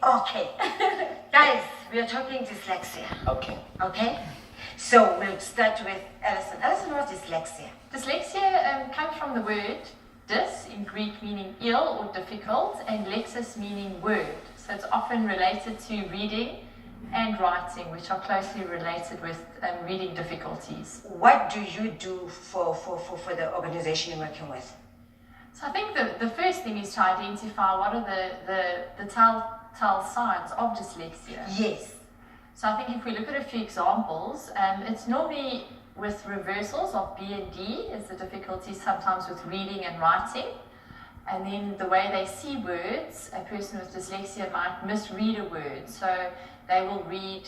Okay. Guys, we are talking dyslexia. Okay. Okay? So we'll start with Alison. Alison, what's dyslexia? Dyslexia comes from the word dys in Greek meaning ill or difficult, and lexis meaning word. So it's often related to reading and writing, which are closely related with reading difficulties. What do you do for the organization you're working with? So I think the first thing is to identify what are the telltale signs of dyslexia. Yes. So I think if we look at a few examples, it's normally with reversals of B and D is the difficulty sometimes with reading and writing. And then the way they see words, a person with dyslexia might misread a word. So they will read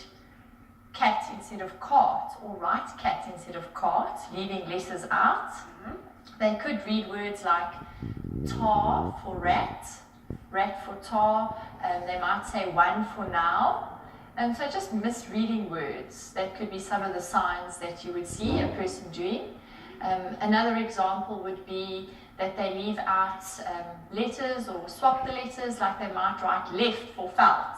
cat instead of cart or write cat instead of cart, leaving letters out. They could read words like tar for rat, rat for tar, and they might say one for now. And so just misreading words, that could be some of the signs that you would see a person doing. Another example would be that they leave out letters or swap the letters, like they might write left for felt.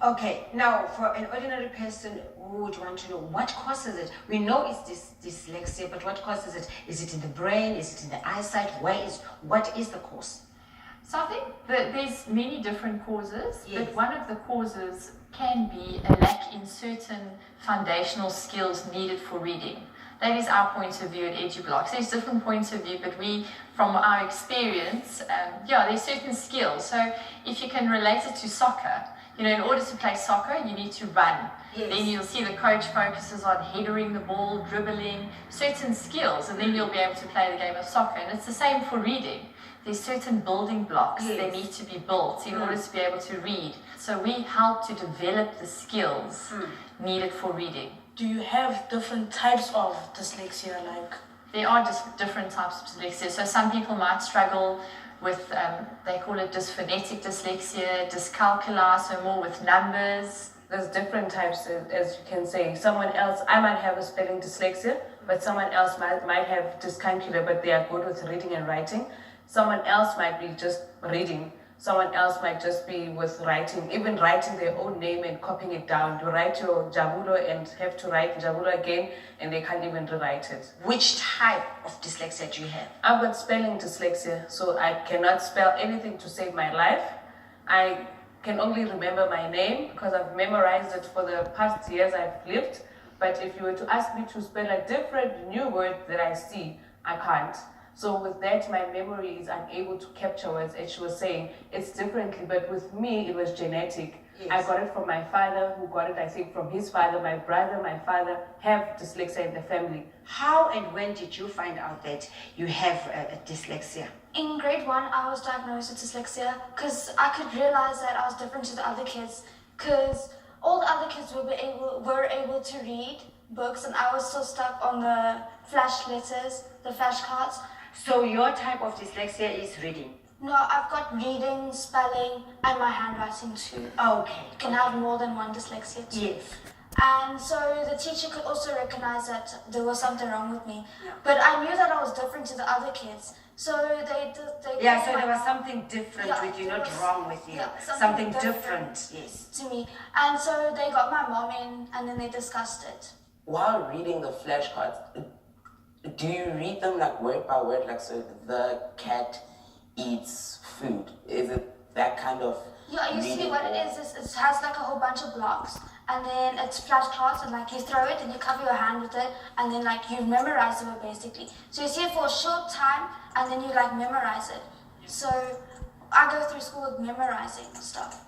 Okay, now for an ordinary person who would want to know what causes it, we know it's dyslexia, but what causes it? Is it in the brain? Is it in the eyesight? What is the cause? So I think that there's many different causes, Yes. but one of the causes can be a lack in certain foundational skills needed for reading. That is our point of view at EduBlocks. There's different points of view, but we, from our experience, there's certain skills. So if you can relate it to soccer, in order to play soccer, you need to run. Yes. Then you'll see the coach focuses on headering the ball, dribbling, certain skills, and then you'll be able to play the game of soccer. And it's the same for reading. There's certain building blocks that need to be built in order to be able to read. So we help to develop the skills needed for reading. Do you have different types of dyslexia? There are just different types of dyslexia. So some people might struggle with, they call it dysphonetic dyslexia, dyscalculia, so more with numbers. There's different types, as you can say. Someone else, I might have a spelling dyslexia, but someone else might have dyscalculia, but they are good with reading and writing. Someone else might be just reading. Someone else might just be with writing, even writing their own name and copying it down. You write your Jabulo and have to write Jabulo again, and they can't even rewrite it. Which type of dyslexia do you have? I've got spelling dyslexia, so I cannot spell anything to save my life. I can only remember my name because I've memorized it for the past years I've lived. But if you were to ask me to spell a different new word that I see, I can't. So with that, my memory is unable to capture words, as she was saying. It's differently, but with me, it was genetic. Yes. I got it from my father, who got it, I think, from his father. My brother, my father have dyslexia in the family. How and when did you find out that you have dyslexia? In grade 1, I was diagnosed with dyslexia because I could realize that I was different to the other kids, because all the other kids were able to read books, and I was still stuck on the flash letters, the flashcards. So your type of dyslexia is reading? No, I've got reading, spelling, and my handwriting too. Okay. You can have more than one dyslexia too. Yes. And so the teacher could also recognize that there was something wrong with me. But I knew that I was different to the other kids. So they Yeah, so there was something different with you, there not was- wrong with you. yeah, something different. Yes. to me. And so they got my mom in, and then they discussed it. While reading the flashcards, do you read them like word by word, like so the cat eats food? Is it that kind of Yeah, you see reading, what or- it is it has like a whole bunch of blocks, and then it's flashcards, and like you throw it and you cover your hand with it, and then like you memorize it basically. So you see it for a short time, and then you like memorize it. So I go through school with memorizing stuff.